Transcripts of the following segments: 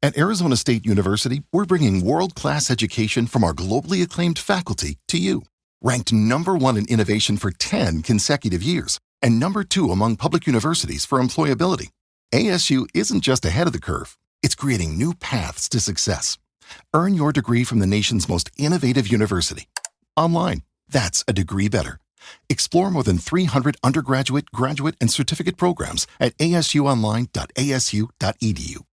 At Arizona State University, we're bringing world-class education from our globally acclaimed faculty to you. Ranked #1 in innovation for 10 consecutive years and #2 among public universities for employability. ASU isn't just ahead of the curve, it's creating new paths to success. Earn your degree from the nation's most innovative university. Online, that's a degree better. Explore more than 300 undergraduate, graduate, and certificate programs at asuonline.asu.edu.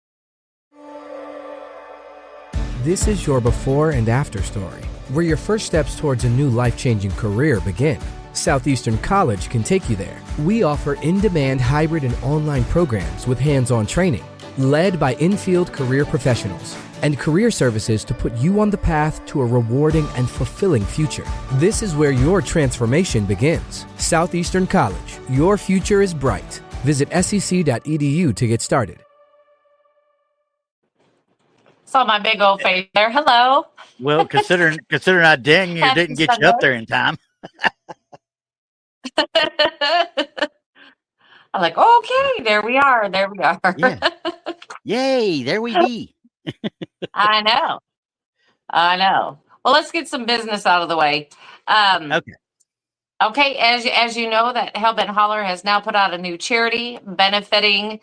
This is your before and after story, where your first steps towards a new life-changing career begin. Southeastern College can take you there. We offer in-demand hybrid and online programs with hands-on training, led by in-field career professionals, and career services to put you on the path to a rewarding and fulfilling future. This is where your transformation begins. Southeastern College, your future is bright. Visit sec.edu to get started. Saw my big old face there. Hello. Well, considering I dang you didn't get you up there in time. I'm like, okay, there we are. Yeah. Yay, there we be. I know. Well, let's get some business out of the way. Okay. As you know, that Hellbent Holler has now put out a new charity benefiting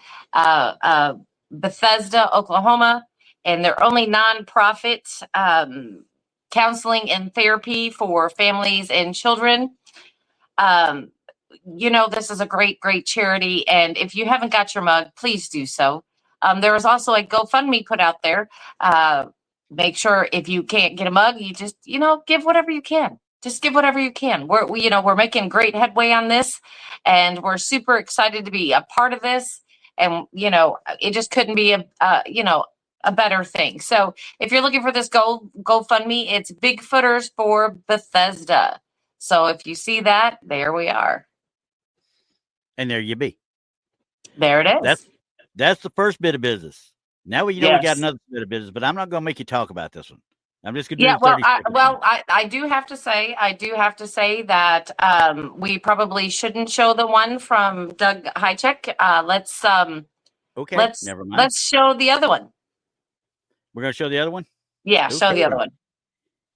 Bethesda, Oklahoma, and their only nonprofit counseling and therapy for families and children. This is a great charity, and if you haven't got your mug, please do so. There was also a GoFundMe put out there. Make sure if you can't get a mug, you just give whatever you can. Just give whatever you can. We're making great headway on this, and we're super excited to be a part of this. And it just couldn't be a better thing. So if you're looking for this GoFundMe, it's Bigfooters for Bethesda. So if you see that, there we are. And there you be. There it is. That's the first bit of business. Now we got another bit of business, but I'm not going to make you talk about this one. I'm just going to do I do have to say that we probably shouldn't show the one from Doug Highcheck. Never mind. Let's show the other one. We're going to show the other one? Yeah, okay. Show the other one.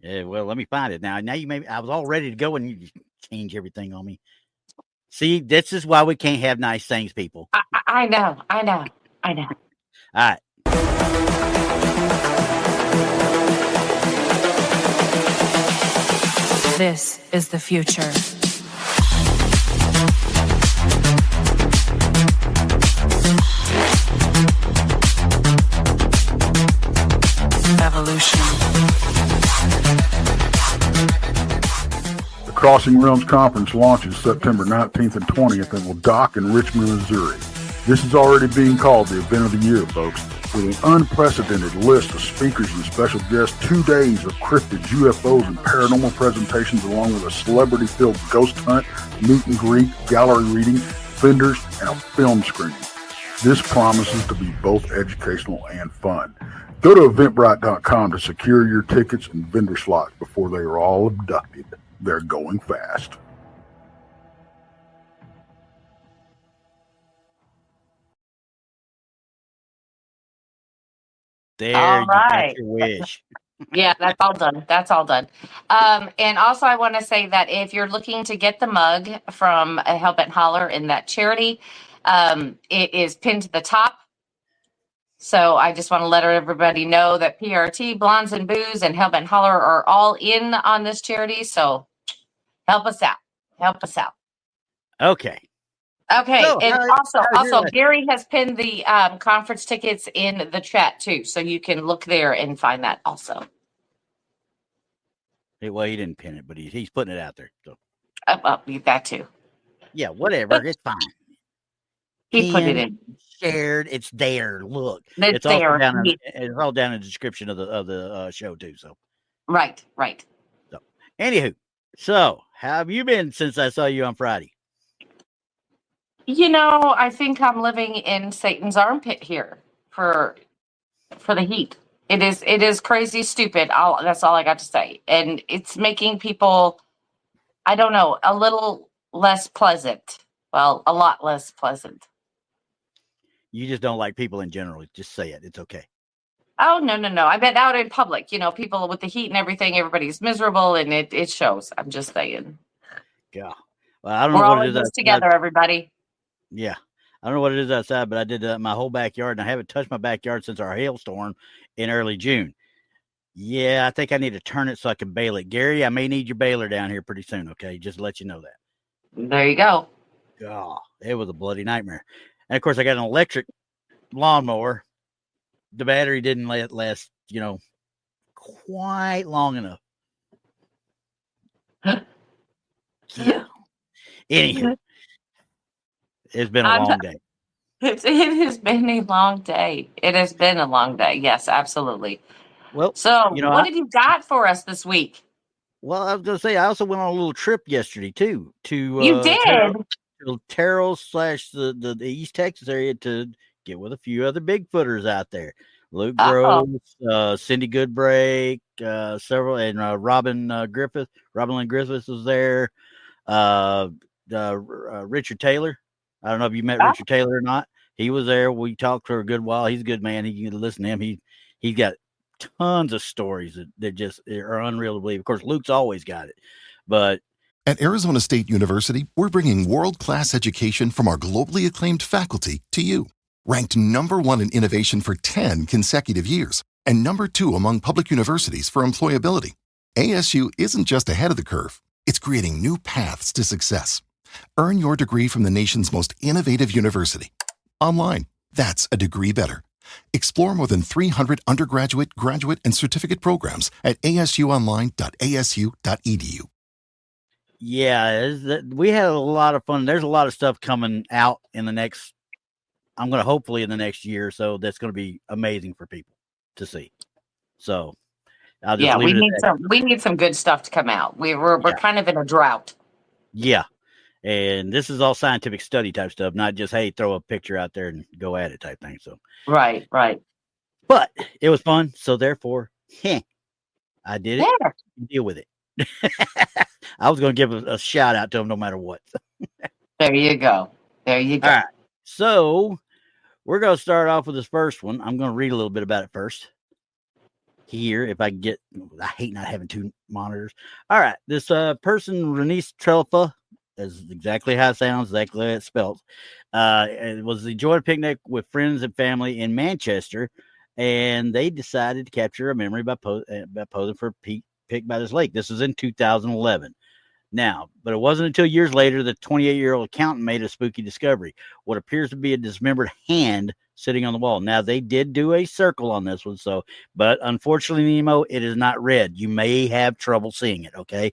Yeah, well, let me find it now. Now I was all ready to go and you change everything on me. See, this is why we can't have nice things, people. I know. All right. This is the future. Evolution. The Crossing Realms Conference launches September 19th and 20th and will dock in Richmond, Missouri. This is already being called the event of the year, folks. With an unprecedented list of speakers and special guests, 2 days of cryptids, UFOs, and paranormal presentations, along with a celebrity-filled ghost hunt, meet and greet, gallery reading, vendors, and a film screening. This promises to be both educational and fun. Go to Eventbrite.com to secure your tickets and vendor slots before they are all abducted. They're going fast. There, all right. You got your wish. Yeah, that's all done. And also I want to say that if you're looking to get the mug from Hellbent Holler in that charity, it is pinned to the top. So I just want to let everybody know that PRT, Blondes and Booze, and Hellbent Holler are all in on this charity. So help us out. Okay. So, and also Gary has pinned the conference tickets in the chat too, so you can look there and find that also. Well, he didn't pin it, but he's putting it out there. So. That too. Yeah, whatever. It's fine. He put it in. Shared. It's there. Look, it's there. It's all down in the description of the show too. So. Right. So, anywho, how have you been since I saw you on Friday? I think I'm living in Satan's armpit here for the heat. It is crazy stupid. That's all I got to say. And it's making people, I don't know, a little less pleasant. Well, a lot less pleasant. You just don't like people in general. Just say it. It's okay. Oh, no, no, no. I bet out in public, people with the heat and everything, everybody's miserable and it shows. I'm just saying. Yeah. Well, I don't know We're what all it in is this outside. together, everybody. Yeah. I don't know what it is outside, but I did my whole backyard, and I haven't touched my backyard since our hailstorm in early June. Yeah, I think I need to turn it so I can bale it. Gary, I may need your baler down here pretty soon, okay? Just to let you know that. There you go. Oh, it was a bloody nightmare. And, of course, I got an electric lawnmower. The battery didn't last, quite long enough. Yeah. Anywho, it's been a long day. It has been a long day. It has been a long day. Yes, absolutely. Well, So, what have you got for us this week? Well, I was going to say, I also went on a little trip yesterday, too, You to did? Terrell / the East Texas area to get with a few other Bigfooters out there. Luke Groves, Cindy Goodbrake, several, and Robin Griffith. Robin Lynn Griffith was there. Richard Taylor. I don't know if you met Richard Taylor or not. He was there. We talked for a good while. He's a good man. You can listen to him. He's got tons of stories that just are unreal to believe. Of course, Luke's always got it, but At Arizona State University, we're bringing world-class education from our globally acclaimed faculty to you. Ranked #1 in innovation for 10 consecutive years and #2 among public universities for employability, ASU isn't just ahead of the curve, it's creating new paths to success. Earn your degree from the nation's most innovative university. Online, that's a degree better. Explore more than 300 undergraduate, graduate, and certificate programs at asuonline.asu.edu. Yeah, we had a lot of fun. There's a lot of stuff coming out in the next, hopefully in the next year or so, that's going to be amazing for people to see. So I'll just leave it at that. We need some good stuff to come out. We're kind of in a drought. Yeah. And this is all scientific study type stuff, not just, hey, throw a picture out there and go at it type thing. So right. But it was fun. So therefore, I did it. Yeah. Deal with it. I was going to give a shout out to him no matter what. There you go. All right. So we're going to start off with this first one. I'm going to read a little bit about it first. Here, if I can get, I hate not having two monitors. All right. This person, Renice Trelfa, is exactly how it sounds, exactly how it's spelled. It was enjoying a picnic with friends and family in Manchester, and they decided to capture a memory by posing for a pic by this lake. This was in 2011. Now, but it wasn't until years later the 28-year-old accountant made a spooky discovery: what appears to be a dismembered hand sitting on the wall. Now, they did do a circle on this one, but unfortunately, Nemo, it is not red. You may have trouble seeing it. Okay.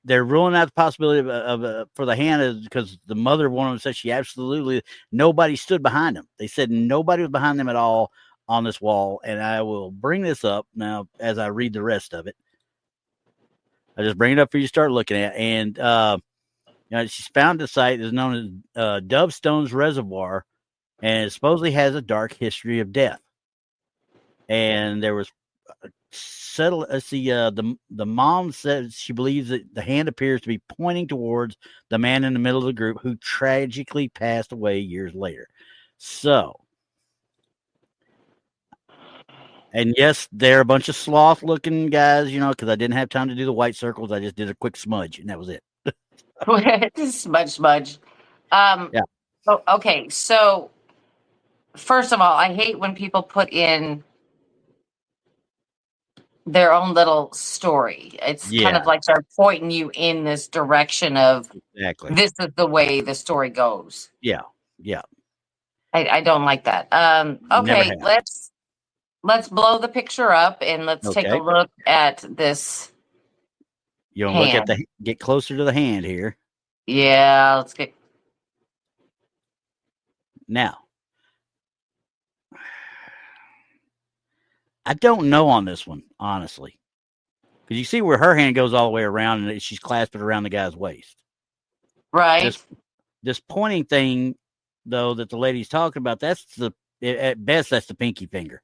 They're ruling out the possibility of for the hand is because the mother of one of them said nobody stood behind them. They said nobody was behind them at all on this wall. And I will bring this up now as I read the rest of it. I just bring it up for you to start looking at. And she's found the site is known as Dove Stones Reservoir, and it supposedly has a dark history of death. And there was the mom says she believes that the hand appears to be pointing towards the man in the middle of the group who tragically passed away years later. So, and yes, they're a bunch of sloth looking guys, because I didn't have time to do the white circles. I just did a quick smudge, and that was it. Smudge. Yeah. Okay. So, first of all, I hate when people put in their own little story. It's kind of like they're pointing you in this direction of this is the way the story goes. Yeah. I don't like that. Okay, let's blow the picture up and let's take a look at this. You want to look get closer to the hand here. Yeah, let's get. Now, I don't know on this one, honestly, because you see where her hand goes all the way around and she's clasped it around the guy's waist. Right. This pointing thing, though, that the lady's talking about, at best, that's the pinky finger.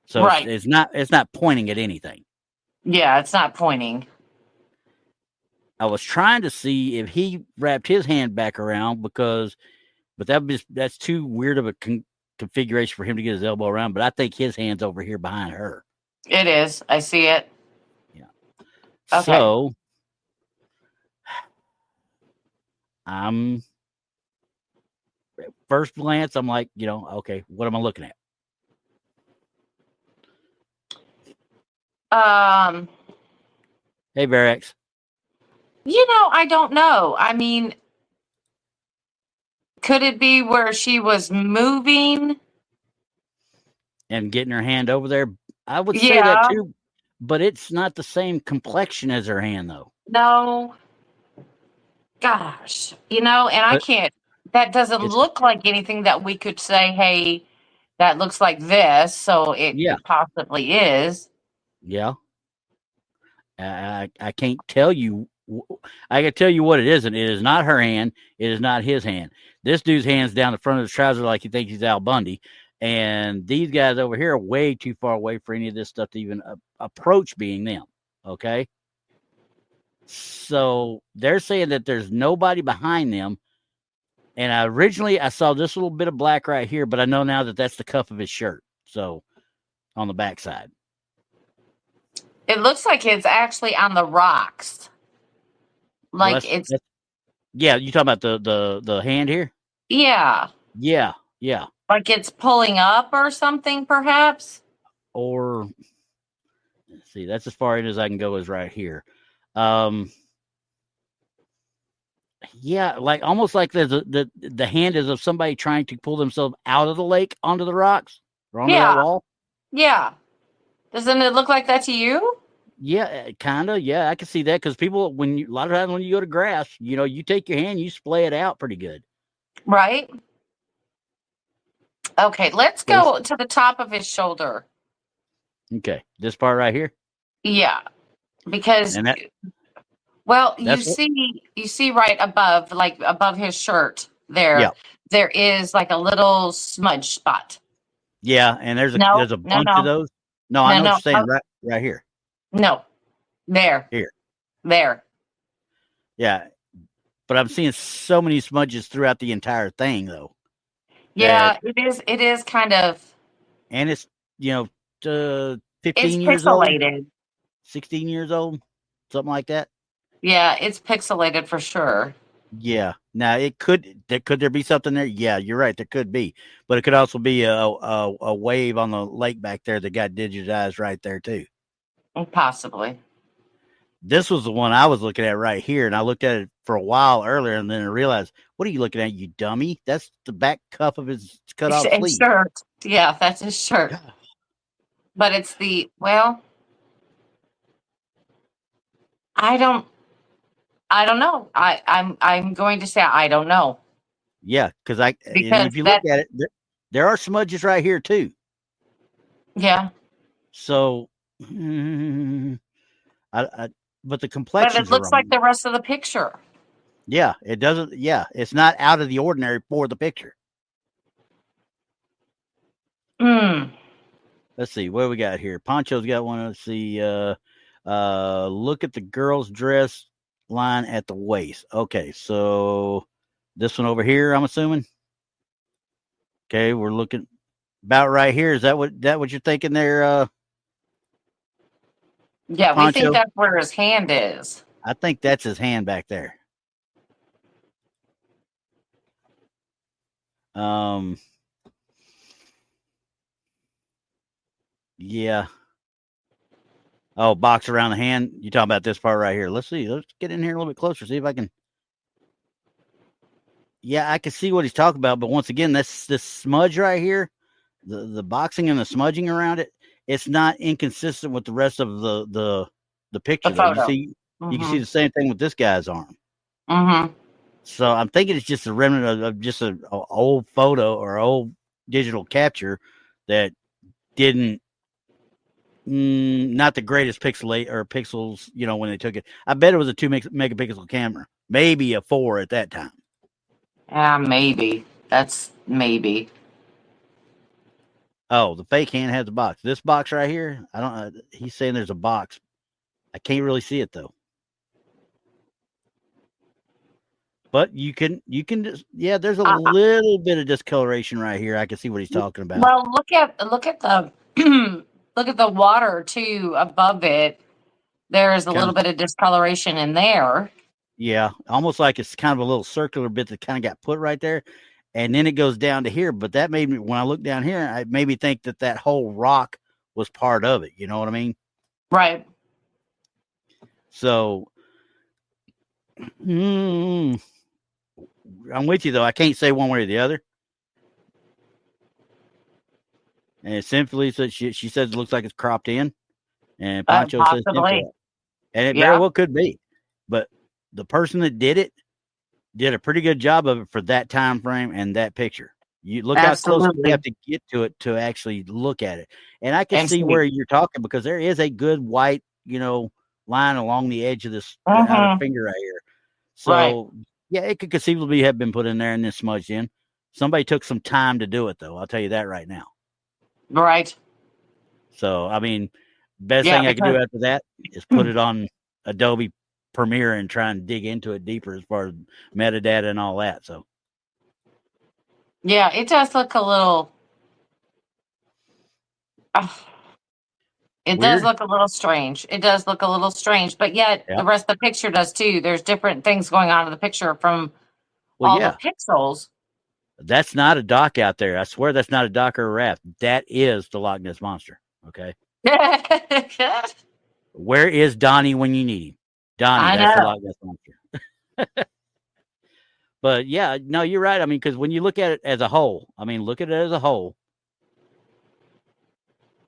So it's not pointing at anything. Yeah, it's not pointing. I was trying to see if he wrapped his hand back around but that's too weird of a configuration for him to get his elbow around, but I think his hand's over here behind her. It is. I see it. Yeah. Okay. So first glance, I'm like, okay, what am I looking at? Hey, Verax. I don't know. I mean, could it be where she was moving and getting her hand over there? I would say that too, but it's not the same complexion as her hand, though. No. Gosh, and I can't. That doesn't look like anything that we could say, hey, that looks like this, so it possibly is. Yeah. I can't tell you. I can tell you what it isn't. It is not her hand. It is not his hand. This dude's hand's down the front of his trousers like he thinks he's Al Bundy. And these guys over here are way too far away for any of this stuff to even approach being them. Okay. So they're saying that there's nobody behind them. And originally I saw this little bit of black right here, but I know now that that's the cuff of his shirt. So on the backside. It looks like it's actually on the rocks. Like yeah, you talking about the hand here? Yeah. Yeah. Like it's pulling up or something, perhaps. Or let's see, that's as far in as I can go is right here. Yeah, like almost like there's the hand is of somebody trying to pull themselves out of the lake onto the rocks or onto that wall. Yeah. Doesn't it look like that to you? Yeah, kind of. Yeah, I can see that because people, a lot of times when you go to grass, you take your hand, you splay it out pretty good. Right. Okay, let's go to the top of his shoulder. Okay, this part right here. Yeah, because you see right above, like above his shirt there. Yeah. There is like a little smudge spot. Yeah, and there's a bunch of those. No, I know what you're saying. Right here. No, there. Here. There. Yeah, but I'm seeing so many smudges throughout the entire thing, though. Yeah, it is kind of. And it's 15 it's years pixelated. old, 16 years old, something like that. Yeah, it's pixelated for sure. Yeah. Now could there be something there? Yeah, you're right. There could be, but it could also be a wave on the lake back there that got digitized right there too. Possibly. This was the one I was looking at right here, and I looked at it for a while earlier, and then I realized, what are you looking at, you dummy? That's the back cuff of his cut off sleeve. Shirt. Yeah, that's his shirt. God. But it's I don't know. I'm going to say I don't know. Yeah, because if you look at it, there are smudges right here too. Yeah. So, but the complexion. But it looks like the rest of the picture. Yeah, it doesn't. Yeah, it's not out of the ordinary for the picture. Let's see what we got here. Poncho's got one. Let's see. Look at the girl's dress line at the waist. Okay, so this one over here, I'm assuming. Okay, we're looking about right here. Is that what you're thinking there? Yeah, Poncho? We think that's where his hand is. I think that's his hand back there. Yeah. Oh, box around the hand. You talking about this part right here? Let's see. Let's get in here a little bit closer. See if I can. Yeah, I can see what he's talking about, but once again, that's this smudge right here, the boxing and the smudging around it. It's not inconsistent with the rest of the picture. You can see the same thing with this guy's arm. Mm-hmm. So I'm thinking it's just a remnant of just an old photo or old digital capture that didn't. Not the greatest pixels, when they took it. I bet it was a 2 megapixel camera, maybe a 4 at that time. Maybe. That's maybe. Oh, the fake hand has a box. This box right here, I don't. He's saying there's a box. I can't really see it though. But you can just, yeah, there's a little bit of discoloration right here. I can see what he's talking about. Well, look at the look at the water too above it. There's a little bit of discoloration in there. Yeah, almost like it's kind of a little circular bit that kind of got put right there, and then it goes down to here. But that made me, when I look down here, it made me think that whole rock was part of it. You know what I mean? Right. So, I'm with you though. I can't say one way or the other. And it simply says she says it looks like it's cropped in, and Pancho says tinfoil. And it very well could be, but the person that did it did a pretty good job of it for that time frame and that picture. You look how close you have to get to it to actually look at it. And I can see where you're talking, because there is a good white, line along the edge of this outer finger right here. So yeah, it could conceivably have been put in there and then smudged in. Somebody took some time to do it though. I'll tell you that right now. Right. So, I mean, best thing I can do after that is put it on Adobe Premiere and try and dig into it deeper as far as metadata and all that. So, yeah, it does look a little. It does look a little strange. It does look a little strange, but yet the rest of the picture does too. There's different things going on in the picture from all the pixels. That's not a dock out there. I swear that's not a dock or a raft. That is the Loch Ness Monster. Okay. Where is Donnie when you need him? Donnie, that's the Loch Ness Monster. But yeah, no, you're right. I mean, because when you look at it as a whole, look at it as a whole.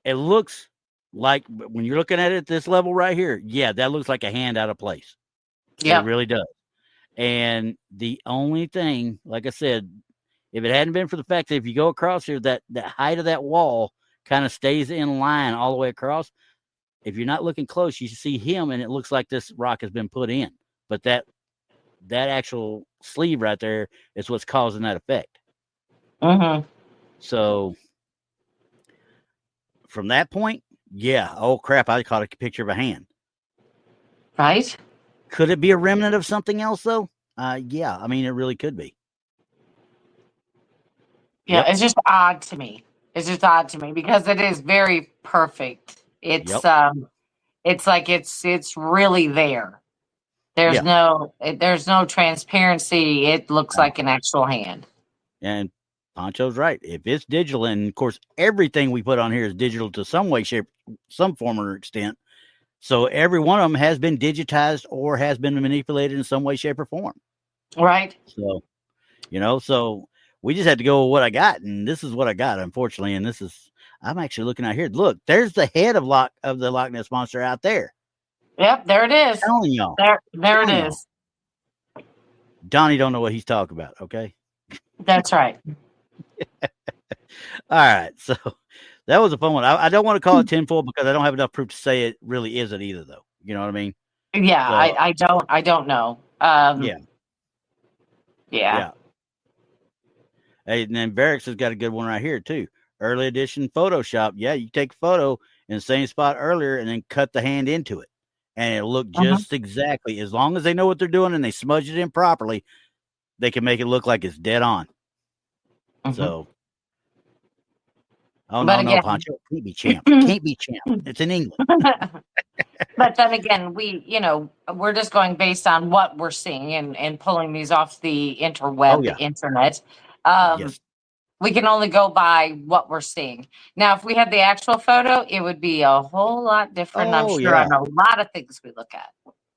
It looks like, when you're looking at it at this level right here, yeah, that looks like a hand out of place. Yeah, it really does. And the only thing, like I said, if it hadn't been for the fact that if you go across here, that height of that wall kind of stays in line all the way across. If you're not looking close, you see him, and it looks like this rock has been put in. But that actual sleeve right there is what's causing that effect. So from that point, yeah, oh crap, I caught a picture of a hand. Right? Could it be a remnant of something else though? Yeah, it really could be. Yeah, it's just odd to me. It's just odd to me because it is very perfect. It's it's like it's really there. There's no transparency. It looks like an actual hand. And Pancho's right. If it's digital, and of course everything we put on here is digital to some way, shape, some form or extent. So every one of them has been digitized or has been manipulated in some way, shape, or form. Right. So, so we just had to go with what I got, and this is what I got, unfortunately. And this is, I'm actually looking out here. Look, there's the head of the Loch Ness Monster out there. Yep, there it is. I'm telling y'all. There it is. Donnie don't know what he's talking about, okay? That's right. All right, so that was a fun one. I don't want to call it tinfoil because I don't have enough proof to say it really isn't either, though. You know what I mean? Yeah, so, I don't know. Yeah. Hey, and then Barracks has got a good one right here too. Early edition Photoshop. Yeah, you take a photo in the same spot earlier and then cut the hand into it, and it'll look just exactly. As long as they know what they're doing and they smudge it in properly, they can make it look like it's dead on. So, no, Pancho, can't be champ. Can't be champ. It's in England. But then again, we're just going based on what we're seeing and pulling these off the interweb, the internet. We can only go by what we're seeing. Now, if we had the actual photo, it would be a whole lot different. I'm sure on a lot of things we look at.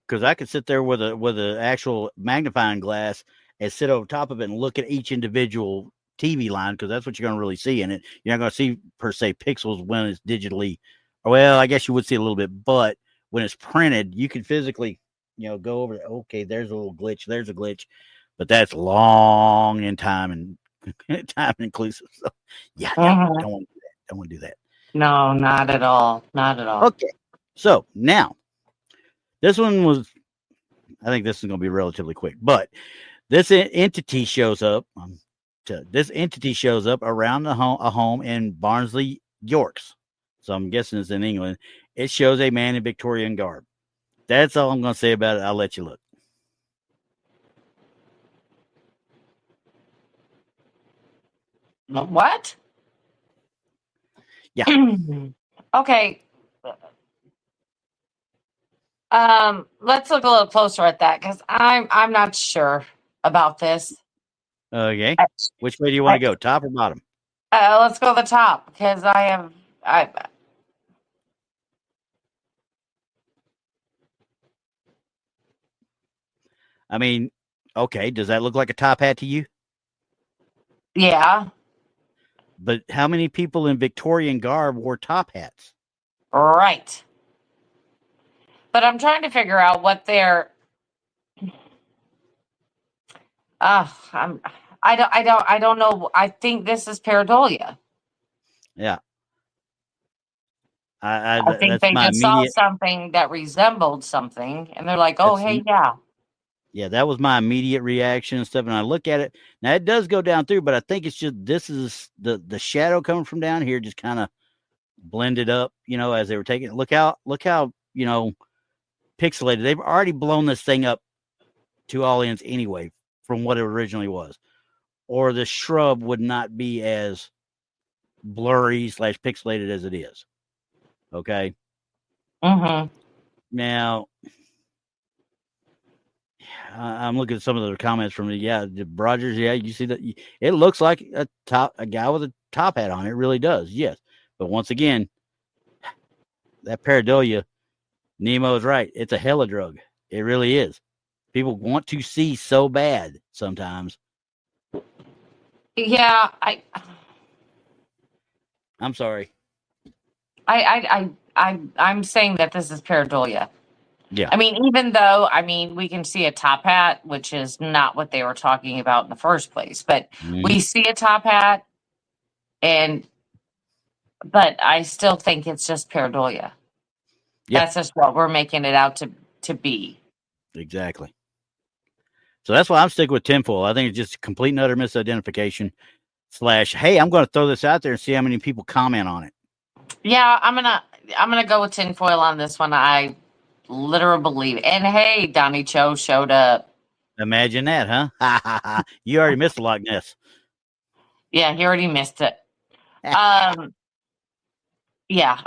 Because I could sit there with a actual magnifying glass and sit over top of it and look at each individual TV line, because that's what you're going to really see in it. You're not going to see per se pixels when it's digitally. Well, I guess you would see a little bit, but when it's printed, you can physically, go over. Okay, there's a little glitch. There's a glitch, but that's long in time and time inclusive. So yeah, don't want to do that. Don't want to do that. No, not at all. Not at all. Okay, so now this one was. I think this is going to be relatively quick, but this entity shows up. This entity shows up around a home in Barnsley, Yorks. So I'm guessing it's in England. It shows a man in Victorian garb. That's all I'm going to say about it. I'll let you look. What? Yeah. Okay. Let's look a little closer at that because I'm not sure about this. Okay. I, Which way do you want to go? Top or bottom? let's go to the top because I I mean, okay. Does that look like a top hat to you? yeah, But how many people in Victorian garb wore top hats? right. But I'm trying to figure out what their I'm I don't know. I think this is pareidolia. Yeah. I think That's they my just saw immediate. something that resembled something and they're like, "Oh, That's hey, yeah." Yeah, that was my immediate reaction and stuff. And I look at it now; it does go down through, but I think it's just this is the shadow coming from down here, just kind of blended up, as they were taking it. Look how pixelated. They've already blown this thing up to all ends anyway, from what it originally was. Or the shrub would not be as blurry / pixelated as it is. Okay. Mm-hmm. Now, I'm looking at some of the comments from the Rogers. Yeah, you see that it looks like a guy with a top hat on. It really does. Yes, but once again, that pareidolia, Nemo is right. It's a hella drug. It really is. People want to see so bad sometimes. Yeah, I'm sorry. I'm saying that this is pareidolia. Yeah. I mean, even though we can see a top hat, which is not what they were talking about in the first place, but we see a top hat, but I still think it's just pareidolia. Yeah. That's just what we're making it out to be. Exactly. So that's why I'm sticking with tinfoil. I think it's just complete and utter misidentification / hey, I'm going to throw this out there and see how many people comment on it. Yeah, I'm gonna go with tinfoil on this one. I literally believe it. And hey, Donnie Cho showed up. Imagine that, huh? You already missed the Loch Ness. Yeah, he already missed it. Yeah,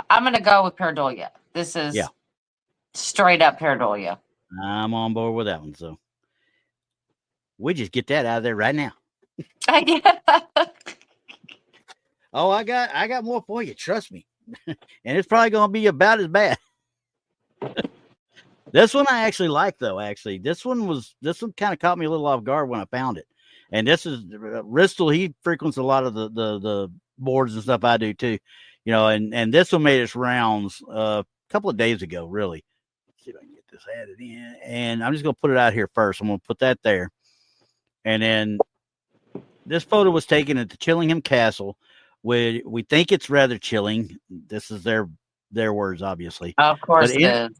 I'm gonna go with pareidolia. This is straight up pareidolia. I'm on board with that one. So we just get that out of there right now. Oh, I got more for you. Trust me. And it's probably going to be about as bad. This one I actually like, though. Actually, this one kind of caught me a little off guard when I found it. And this is Ristel. He frequents a lot of the boards and stuff I do too, and this one made its rounds a couple of days ago. Really, let's see if I can get this added in, and I'm just gonna put it out here first. I'm gonna put that there, and then this photo was taken at the Chillingham Castle. Where we think it's rather chilling. This is their words, obviously. Of course it is.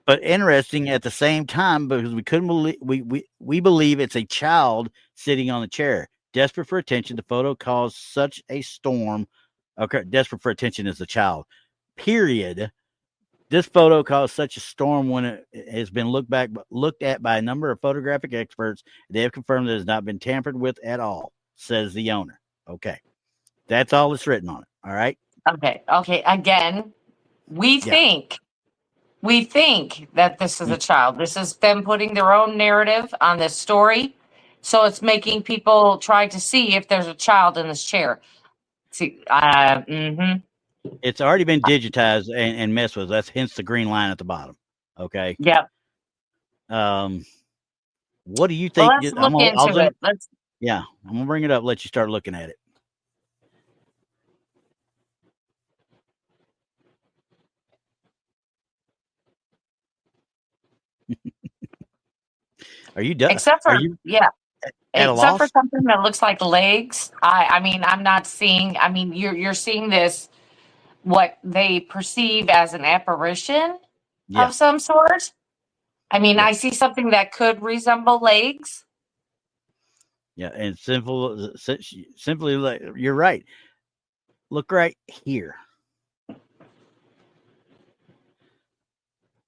But interesting at the same time, because we couldn't believe we believe it's a child sitting on the chair, desperate for attention. The photo caused such a storm. Okay, desperate for attention is the child. Period. This photo caused such a storm when it has been looked at by a number of photographic experts. They have confirmed that it has not been tampered with at all, says the owner. Okay. That's all that's written on it. All right. Okay. Again, we think that this is a child. This is them putting their own narrative on this story. So it's making people try to see if there's a child in this chair. See, It's already been digitized and messed with. That's hence the green line at the bottom. Okay. Yep. What do you think? Well, let's look into it. I'm gonna bring it up. Let you start looking at it. Are you done? Except for Except for something that looks like legs. I'm not seeing. You're seeing this what they perceive as an apparition of some sort. I see something that could resemble legs. Yeah, and simply, like, you're right. Look right here.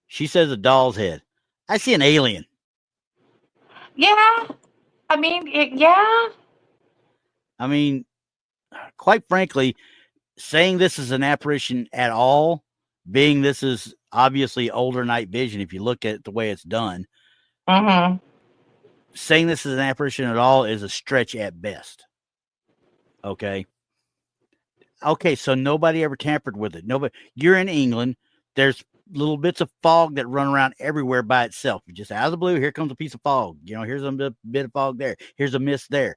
She says a doll's head. I see an alien. Yeah. Yeah. quite frankly, saying this is an apparition at all, being this is obviously older night vision, if you look at the way it's done, saying this is an apparition at all is a stretch at best. Okay. So nobody ever tampered with it. Nobody. You're in England. There's little bits of fog that run around everywhere by itself. Just out of the blue, here comes a piece of fog. Here's a bit of fog there. Here's a mist there.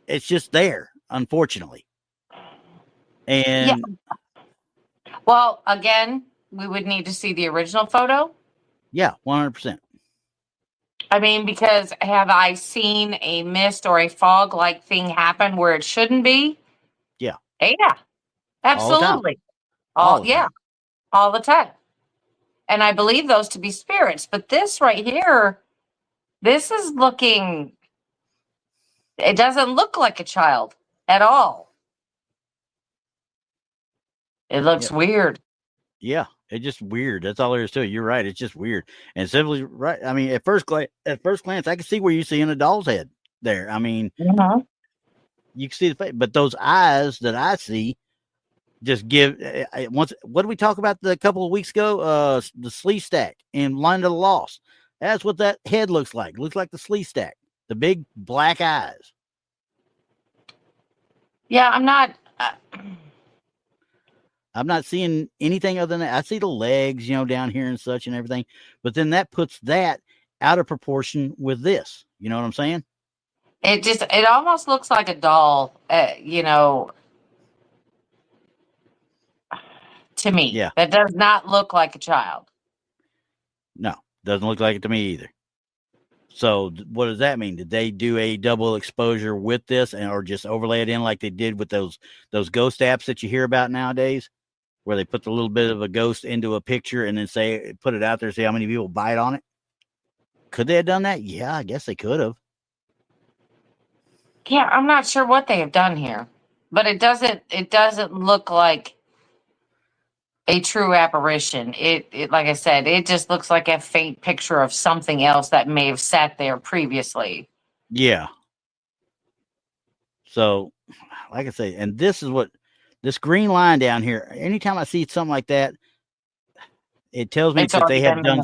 It's just there, unfortunately. And well, again, we would need to see the original photo. Yeah, 100%. I mean, because have I seen a mist or a fog-like thing happen where it shouldn't be? Yeah. Yeah, absolutely. All the time. And I believe those to be spirits. But this right here, this is looking, it doesn't look like a child at all. It looks weird. Yeah, it's just weird. That's all there is to it. You're right. It's just weird. And simply right. I mean, at first glance, I can see where you see in a doll's head there. I mean, you can see the face, but those eyes that I see just give once. What did we talk about a couple of weeks ago? The slee stack in Land of the Lost. That's what that head looks like. It looks like the slee stack, the big black eyes. Yeah, I'm not seeing anything other than that. I see the legs, down here and such and everything, but then that puts that out of proportion with this. You know what I'm saying? It almost looks like a doll, to me. Yeah. That does not look like a child. No, doesn't look like it to me either. So what does that mean? Did they do a double exposure with this or just overlay it in like they did with those ghost apps that you hear about nowadays, where they put the little bit of a ghost into a picture and then put it out there, see how many people bite on it? Could they have done that? Yeah, I guess they could have. Yeah, I'm not sure what they have done here, but it doesn't look like a true apparition. It like I said, it just looks like a faint picture of something else that may have sat there previously. Yeah. So, like I say, and this is what this green line down here. Anytime I see something like that, it tells me that they have done.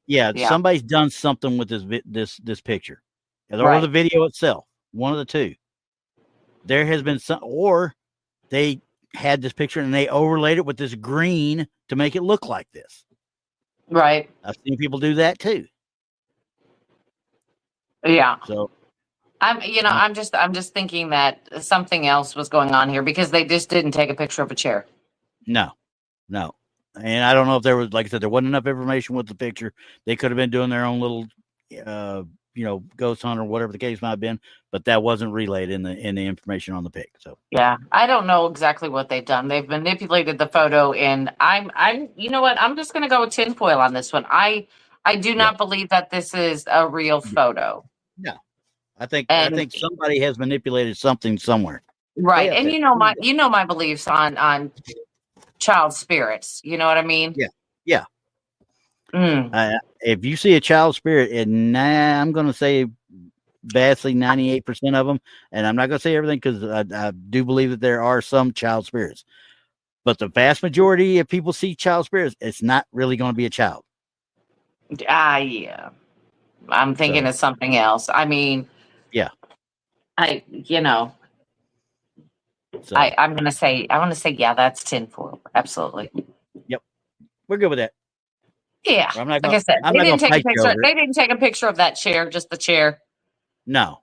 Yeah, somebody's done something with this picture, or the video itself. One of the two. There has been some, or they had this picture and they overlaid it with this green to make it look like this. Right. I've seen people do that too. Yeah. So I'm just thinking that something else was going on here because they just didn't take a picture of a chair. No. And I don't know if there was, like I said, there wasn't enough information with the picture. They could have been doing their own little, ghost hunt or whatever the case might have been, but that wasn't relayed in the information on the pic. So yeah, I don't know exactly what they've done. They've manipulated the photo, and I'm you know what? I'm just going to go with tinfoil on this one. I do not believe that this is a real photo. No, I think somebody has manipulated something somewhere. Right, and my beliefs on child spirits. You know what I mean? Yeah. If you see a child spirit, and I'm going to say vastly 98% of them, and I'm not going to say everything because I do believe that there are some child spirits, but the vast majority of people see child spirits, it's not really going to be a child. Yeah. I'm thinking of something else. I mean, yeah. I'm going to say, yeah, that's tinfoil. Absolutely. Yep. We're good with that. Yeah. Like I said, they didn't take a picture of that chair, just the chair. No.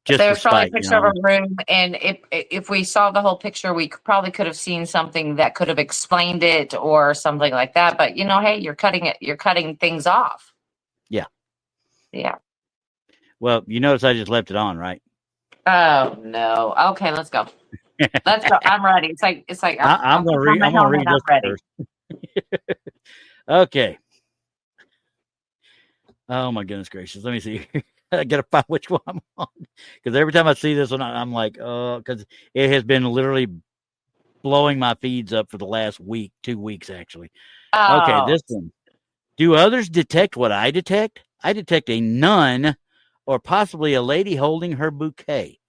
There was probably a picture of a room, and if we saw the whole picture, we probably could have seen something that could have explained it or something like that. But hey, you're cutting things off. Yeah. Yeah. Well, you notice I just left it on, right? Oh no. Okay, let's go. Let's go. I'm ready. It's like I'm gonna read this first. Okay. Oh my goodness gracious. Let me see. I gotta find which one I'm on. Because every time I see this one, I'm like, because it has been literally blowing my feeds up for the last 2 weeks, actually. Oh. Okay, this one. Do others detect what I detect? I detect a nun or possibly a lady holding her bouquet.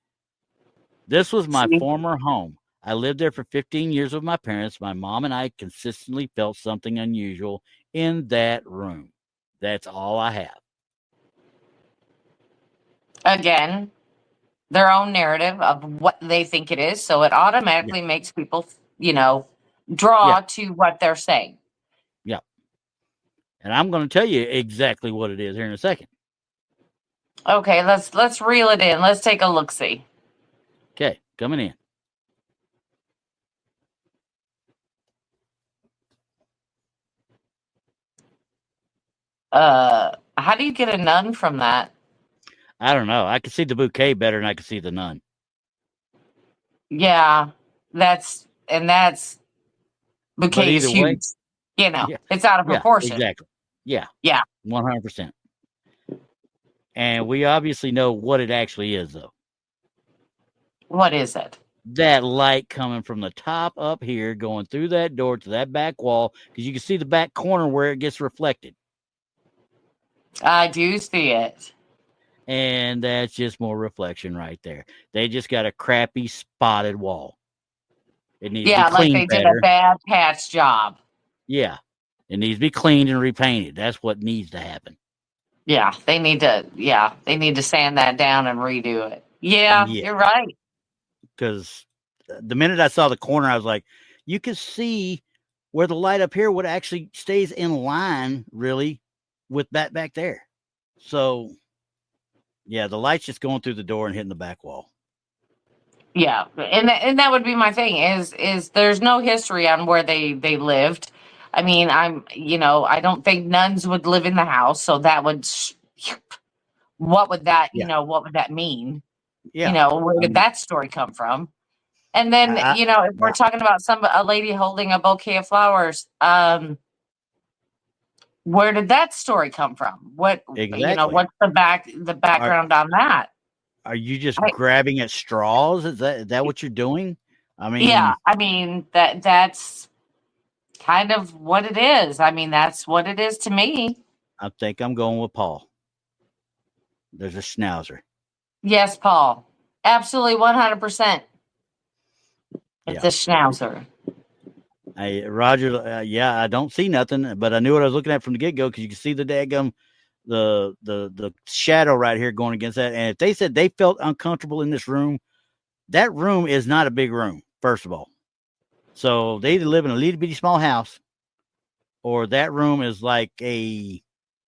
This was my See? former home. I lived there for 15 years with my parents. My mom and I consistently felt something unusual in that room. That's all I have. Again, their own narrative of what they think it is. So it automatically makes people, draw to what they're saying. Yeah. And I'm going to tell you exactly what it is here in a second. Okay, let's reel it in. Let's take a look-see. Okay, coming in. How do you get a nun from that? I don't know. I can see the bouquet better than I can see the nun. Yeah, that's bouquet is either way, huge. yeah, it's out of proportion. Exactly. Yeah. Yeah. 100%. And we obviously know what it actually is, though. What is it? That light coming from the top up here, going through that door to that back wall, because you can see the back corner where it gets reflected. I do see it. And that's just more reflection right there. They just got a crappy spotted wall. It needs to be like cleaned they better. did a bad patch job. Yeah. It needs to be cleaned and repainted. That's what needs to happen. Yeah, they need to sand that down and redo it. Yeah. You're right. Because the minute I saw the corner, I was like, you can see where the light up here would actually stays in line, really, with that back there. So, yeah, the light's just going through the door and hitting the back wall. Yeah, and that would be my thing is there's no history on where they lived. I mean, I don't think nuns would live in the house, so that would what would that what would that mean? Yeah. Where did that story come from? And then if we're talking about a lady holding a bouquet of flowers, where did that story come from? What exactly? What's the background on that? Are you just grabbing at straws? Is that what you're doing? I mean, yeah, I mean that's kind of what it is. I mean, that's what it is to me. I think I'm going with Paul. There's a schnauzer. Yes, Paul. Absolutely 100%. It's a schnauzer. Roger, I don't see nothing, but I knew what I was looking at from the get-go because you can see the daggum, the shadow right here going against that. And if they said they felt uncomfortable in this room, that room is not a big room, first of all. So they either live in a little bitty small house, or that room is like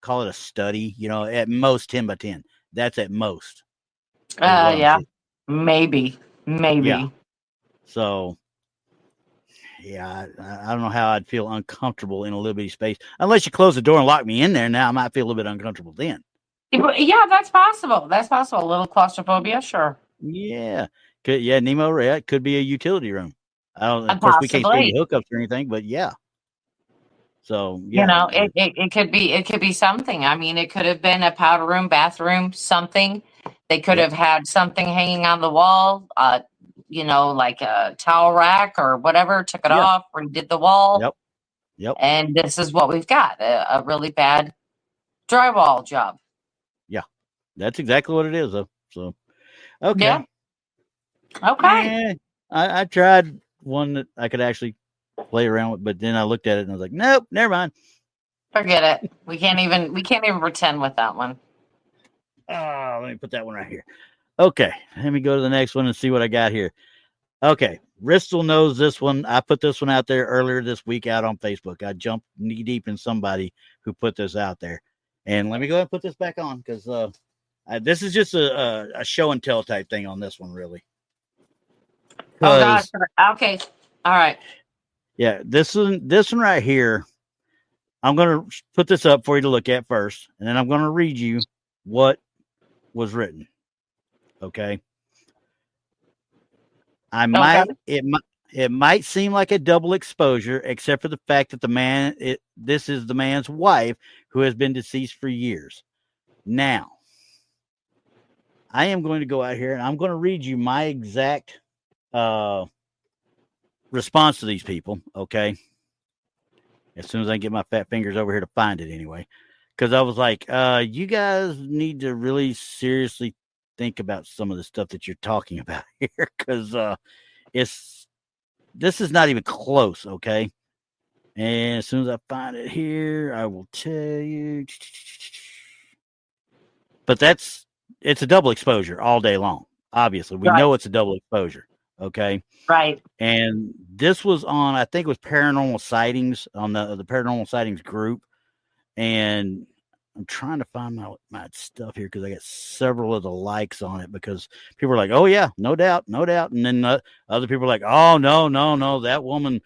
call it a study, at most 10 by 10. That's at most. Yeah, maybe. Yeah. So, yeah, I don't know how I'd feel uncomfortable in a little bitty space unless you close the door and lock me in there. Now I might feel a little bit uncomfortable then. Yeah, that's possible. That's possible. A little claustrophobia, sure. Yeah. Nemo, it could be a utility room. Of course, we can't see any hookups or anything, but yeah. So yeah, it could be something. I mean, it could have been a powder room, bathroom, something. They could have had something hanging on the wall, like a towel rack or whatever. Took it off, redid the wall. Yep. And this is what we've got: a really bad drywall job. Yeah, that's exactly what it is, though. So, okay. Yeah. Okay. I tried one that I could actually play around with, but then I looked at it and I was like, nope, never mind. Forget it. We can't even pretend with that one. Let me put that one right here. Okay, let me go to the next one and see what I got here. Okay, Bristol knows this one. I put this one out there earlier this week out on Facebook. I jumped knee deep in somebody who put this out there. And let me go ahead and put this back on because this is just a show and tell type thing on this one, really. Oh, gosh. Okay. All right. Yeah, this one right here, I'm going to put this up for you to look at first, and then I'm going to read you what was written. Okay. It might seem like a double exposure, except for the fact that this is the man's wife who has been deceased for years. Now, I am going to go out here and I'm going to read you my exact response to these people. Okay. As soon as I get my fat fingers over here to find it anyway. Because I was like, you guys need to really seriously think about some of the stuff that you're talking about here, because this is not even close, okay? And as soon as I find it here, I will tell you. But it's a double exposure all day long. Obviously, we know it's a double exposure, okay? Right. And this was on, I think it was Paranormal Sightings, on the Paranormal Sightings group. And I'm trying to find my stuff here because I got several of the likes on it because people are like, "Oh yeah, no doubt," and then other people are like, "Oh no, that woman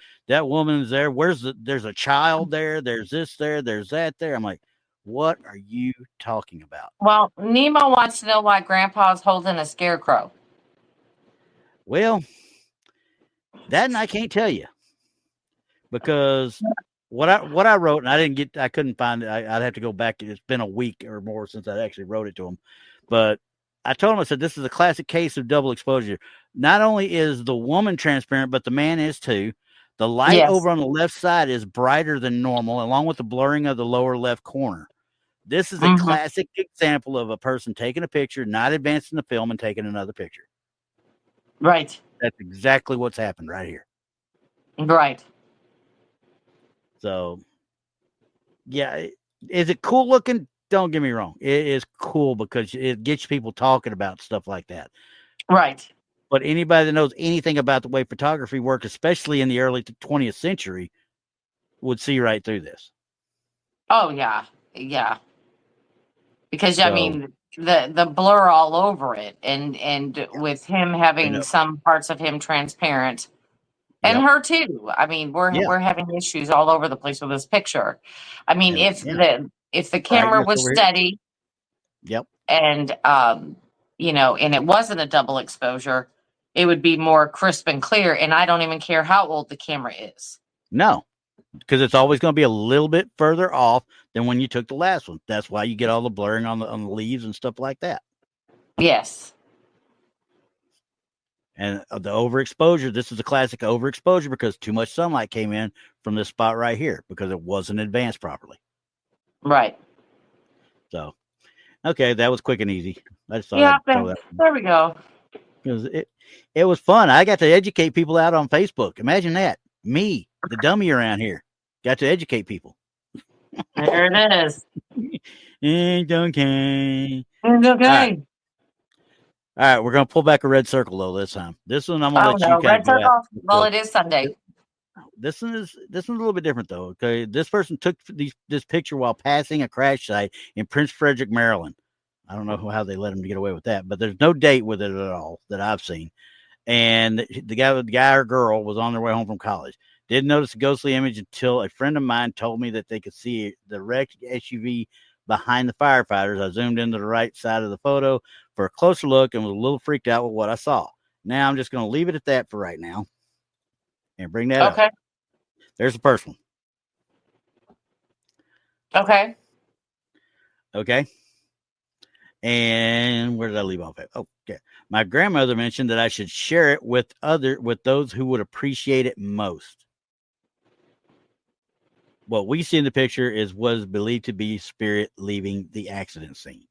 is there. There's a child there. There's this there. There's that there." I'm like, "What are you talking about?" Well, Nemo wants to know why Grandpa's holding a scarecrow. Well, that and I can't tell you because what I wrote, and I couldn't find it. I'd have to go back. It's been a week or more since I actually wrote it to him, but I told him, I said, this is a classic case of double exposure. Not only is the woman transparent, but the man is too. The light over on the left side is brighter than normal, along with the blurring of the lower left corner. This is a classic example of a person taking a picture, not advancing the film, and taking another picture. Right. That's exactly what's happened right here. Right. So, yeah, is it cool looking? Don't get me wrong. It is cool because it gets people talking about stuff like that. Right. But anybody that knows anything about the way photography worked, especially in the early 20th century, would see right through this. Oh, yeah. Yeah. Because, I mean, the blur all over it, and with him having some parts of him transparent, and her too. I mean, we're having issues all over the place with this picture. I mean, if the camera was steady, and and it wasn't a double exposure, it would be more crisp and clear. And I don't even care how old the camera is. No, because it's always going to be a little bit further off than when you took the last one. That's why you get all the blurring on the leaves and stuff like that. Yes. And the overexposure, this is a classic overexposure because too much sunlight came in from this spot right here because it wasn't advanced properly. Right. So, okay, that was quick and easy. I just thought I'd throw that. There we go. Because it was fun. I got to educate people out on Facebook. Imagine that. Me, the dummy around here, got to educate people. There it is. It's okay. It's okay. All right, we're gonna pull back a red circle though this time. This one I'm gonna let you kind of go out. Well, it is Sunday. This one's a little bit different though. Okay, this person took this picture while passing a crash site in Prince Frederick, Maryland. I don't know how they let him get away with that, but there's no date with it at all that I've seen. And the guy or girl was on their way home from college. Didn't notice a ghostly image until a friend of mine told me that they could see the wrecked SUV behind the firefighters. I zoomed into the right side of the photo for a closer look and was a little freaked out with what I saw. Now I'm just going to leave it at that for right now and bring that up. There's the first one. Okay. And where did I leave off at? Okay. My grandmother mentioned that I should share it with those who would appreciate it most. What we see in the picture was believed to be spirit leaving the accident scene.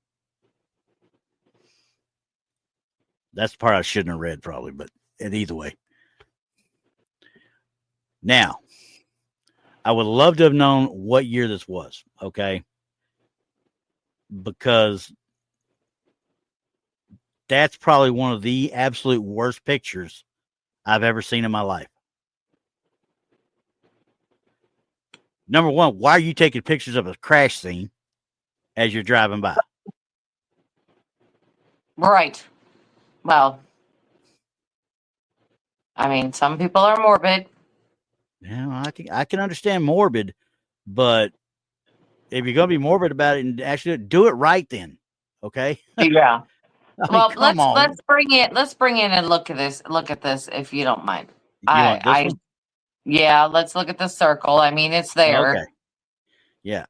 That's the part I shouldn't have read probably, but either way. Now, I would love to have known what year this was, okay? Because that's probably one of the absolute worst pictures I've ever seen in my life. Number one, why are you taking pictures of a crash scene as you're driving by? Right. Well, I mean, some people are morbid. Yeah, I can understand morbid, but if you're going to be morbid about it and actually do it right, then okay. Yeah. Well, let's bring in and look at this if you don't mind. Want this one? Yeah, let's look at the circle. I mean, it's there. Okay. Yeah.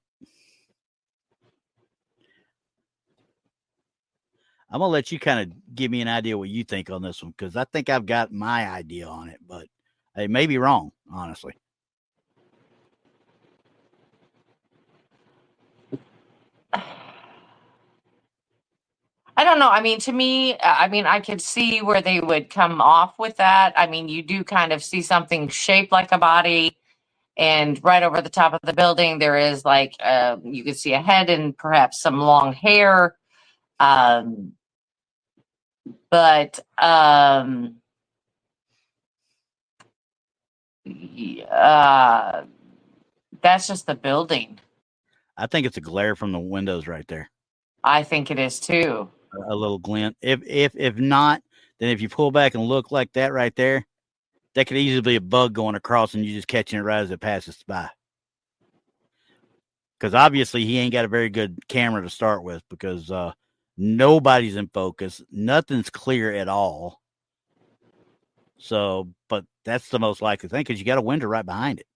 I'm gonna let you kind of give me an idea what you think on this one because I think I've got my idea on it, but it may be wrong, honestly. I don't know. I mean, to me, I could see where they would come off with that. I mean, you do kind of see something shaped like a body, and right over the top of the building, there is like you could see a head and perhaps some long hair. Um, but that's just the building. I think it's a glare from the windows right there. I think it is too. A little glint. If not, then if you pull back and look like that right there, that could easily be a bug going across and you just catching it right as it passes by. Because obviously he ain't got a very good camera to start with, because nobody's in focus. Nothing's clear at all. So, but that's the most likely thing, because you got a window right behind it.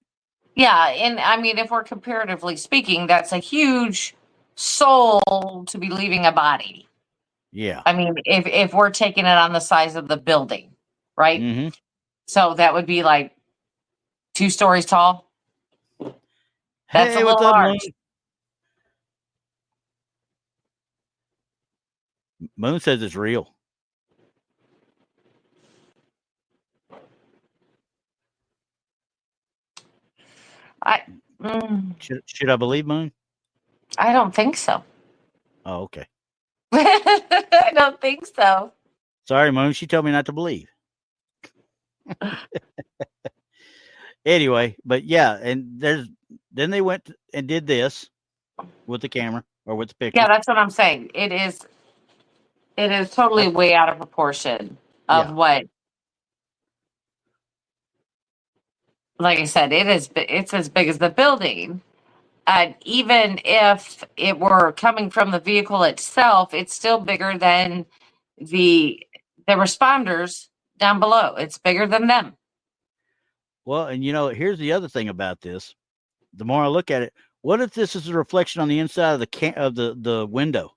Yeah, and I mean, if we're comparatively speaking, that's a huge soul to be leaving a body. Yeah. I mean, if we're taking it on the size of the building, right? Mm-hmm. So that would be like 2 stories tall. That's Hey, a what's little up, large. Moon says it's real. Should I believe Moon? I don't think so. Oh, okay. I don't think so. Sorry, Moon. She told me not to believe. Anyway, but yeah, and then they went and did this with the camera or with the picture. Yeah, that's what I'm saying. It is totally way out of proportion of what. Like I said, it's as big as the building. And even if it were coming from the vehicle itself, it's still bigger than the responders down below. It's bigger than them. Well, and here's the other thing about this. The more I look at it, what if this is a reflection on the inside of the window?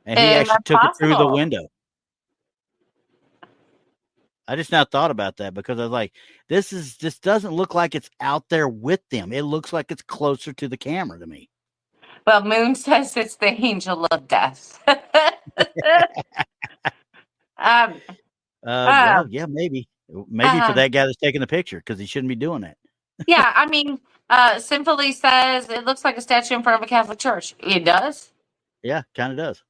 And he actually took it through the window. I just now thought about that, because I was like, this doesn't look like it's out there with them. It looks like it's closer to the camera to me. Well, Moon says it's the angel of death. Well, yeah, maybe for that guy that's taking the picture, because he shouldn't be doing that. Yeah, I mean, Sinfully says it looks like a statue in front of a Catholic church. It does. Yeah, kind of does.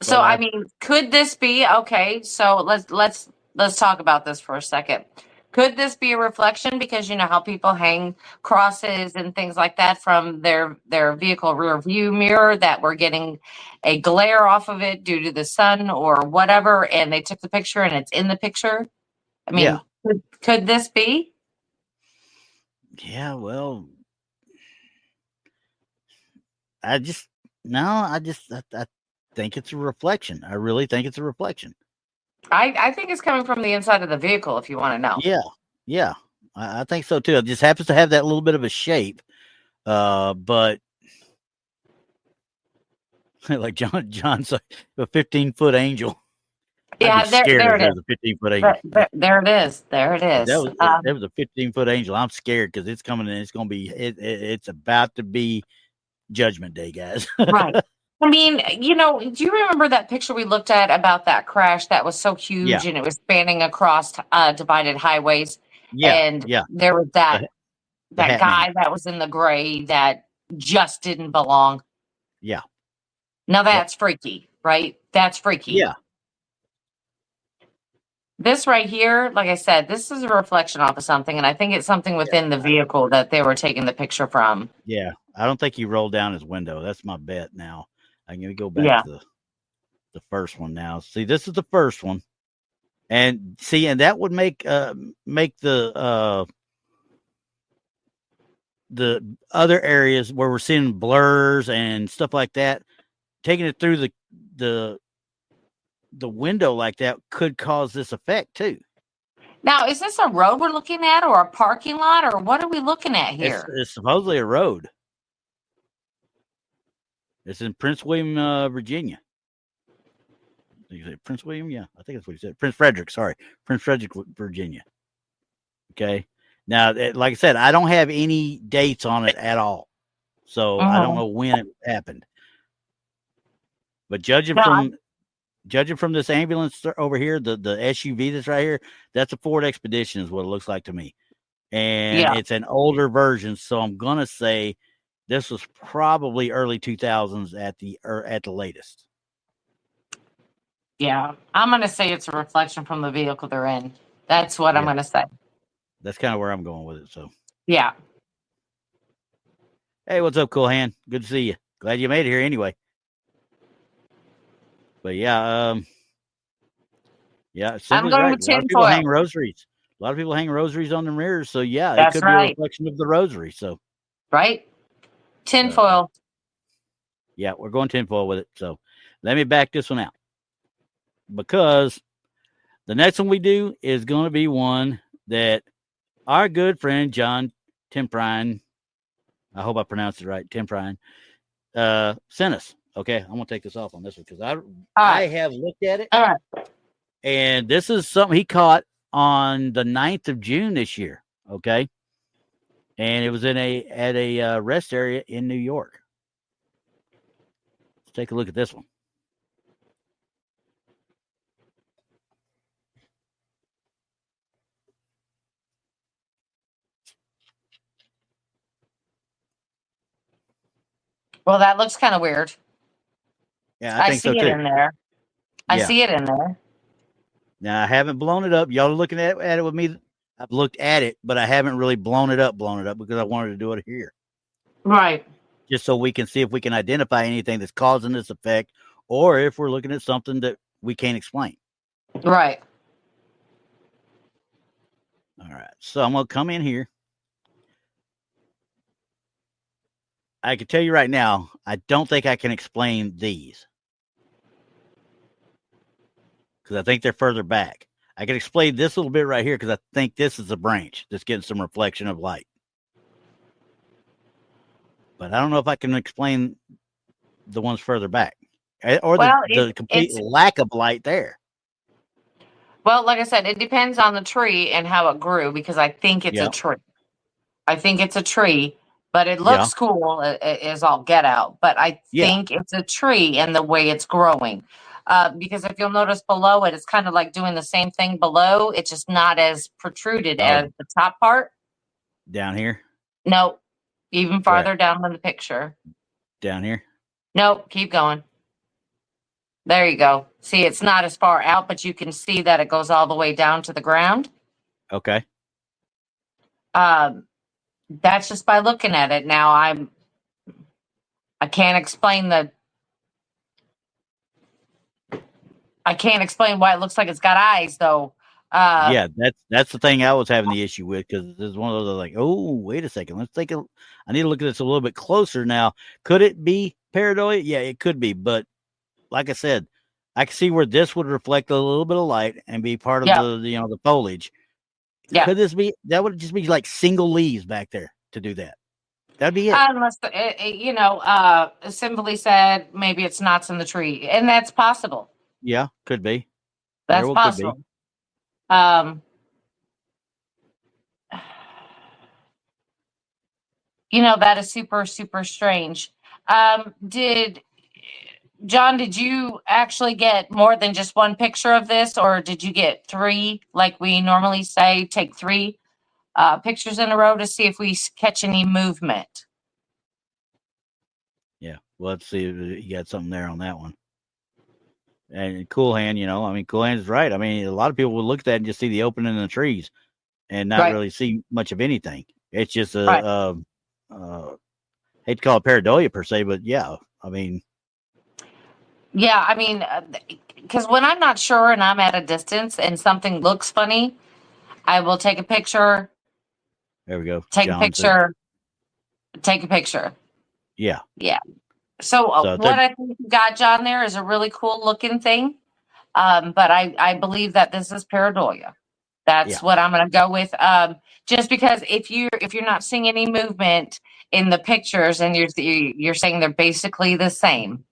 So, I mean, could this be okay? So let's talk about this for a second. Could this be a reflection? Because you know how people hang crosses and things like that from their vehicle rear view mirror, that we're getting a glare off of it due to the sun or whatever, and they took the picture and it's in the picture. I mean, could this be? Yeah, well, I think it's a reflection. I really think it's a reflection. I think it's coming from the inside of the vehicle, if you want to know. Yeah. I think so too. It just happens to have that little bit of a shape. But like John's a 15-foot angel. Yeah, there it is. A 15-foot angel. There it is. There it is. That was a 15-foot angel. I'm scared, because it's coming and it's going to be. It's about to be Judgment Day, guys. Right. I mean, do you remember that picture we looked at about that crash that was so huge and it was spanning across divided highways? And there was that guy that was in the gray that just didn't belong. Yeah. Now that's freaky, right? That's freaky. Yeah. This right here, like I said, this is a reflection off of something, and I think it's something within the vehicle that they were taking the picture from. Yeah. I don't think he rolled down his window. That's my bet now. I'm going to go back to the first one now. See, this is the first one. And that would make the other areas where we're seeing blurs and stuff like that, taking it through the window like that could cause this effect too. Now, is this a road we're looking at, or a parking lot, or what are we looking at here? It's supposedly a road. It's in Prince William, Virginia. Did you say Prince William? Yeah, I think that's what he said. Prince Frederick, Virginia. Okay. Now, like I said, I don't have any dates on it at all. So I don't know when it happened. But judging from this ambulance over here, the SUV that's right here, that's a Ford Expedition is what it looks like to me. And it's an older version, so I'm going to say this was probably early 2000s at the latest. Yeah, I'm going to say it's a reflection from the vehicle they're in. That's what I'm going to say. That's kind of where I'm going with it. So, yeah. Hey, what's up, Cool Hand? Good to see you. Glad you made it here anyway. But yeah, I'm going with tinfoil. A lot of people hang rosaries. A lot of people hang rosaries on the mirrors. So yeah, that's it could be a reflection of the rosary. So right, tinfoil. Yeah, we're going tinfoil with it. So let me back this one out, because the next one we do is going to be one that our good friend John Timprine, I hope I pronounced it right, Timprine, sent us. Okay, I'm going to take this off on this one because I have looked at it. All right. And this is something he caught on the 9th of June this year. Okay. And it was at a rest area in New York. Let's take a look at this one. Well, that looks kind of weird. Yeah, I think so too. I see it in there. I see it in there. Now, I haven't blown it up. Y'all are looking at it with me. I've looked at it, but I haven't really blown it up because I wanted to do it here. Right. Just so we can see if we can identify anything that's causing this effect, or if we're looking at something that we can't explain. Right. All right. So I'm going to come in here. I can tell you right now, I don't think I can explain these, because I think they're further back. I can explain this little bit right here because I think this is a branch that's getting some reflection of light. But I don't know if I can explain the ones further back, or the complete lack of light there. Well, like I said, it depends on the tree and how it grew, because I think it's a tree. I think it's a tree, but it looks cool is all get out. But I think it's a tree and the way it's growing. Because if you'll notice below it, it's kind of like doing the same thing below. It's just not as protruded as the top part. Down here? No, even farther down in the picture. Down here? Nope, keep going. There you go. See, it's not as far out, but you can see that it goes all the way down to the ground. Okay. That's just by looking at it. Now I can't explain why it looks like it's got eyes, though. Yeah, that's the thing I was having the issue with, because this is one of those like, oh, wait a second, I need to look at this a little bit closer now. Could it be pareidolia? Yeah, it could be, but like I said, I can see where this would reflect a little bit of light and be part of the foliage. Yeah. Could this be? That would just be like single leaves back there to do that. That'd be it. Unless simply said, maybe it's knots in the tree, and that's possible. Yeah, could be. That's possible. Could be. That is super, super strange. Did you actually get more than just one picture of this, or did you get 3, like we normally say, take 3 pictures in a row to see if we catch any movement? Yeah, well, let's see if you got something there on that one. And Cool Hand, Cool Hand's right. I mean, a lot of people would look at that and just see the opening in the trees and not really see much of anything. It's just hate to call it pareidolia per se, but because when I'm not sure and I'm at a distance and something looks funny, I will take a picture. There we go. Take a picture. Yeah. Yeah. So what I think you got, John, there is a really cool looking thing. But I believe that this is pareidolia. That's what I'm going to go with. Just because if you're not seeing any movement in the pictures and you're saying they're basically the same,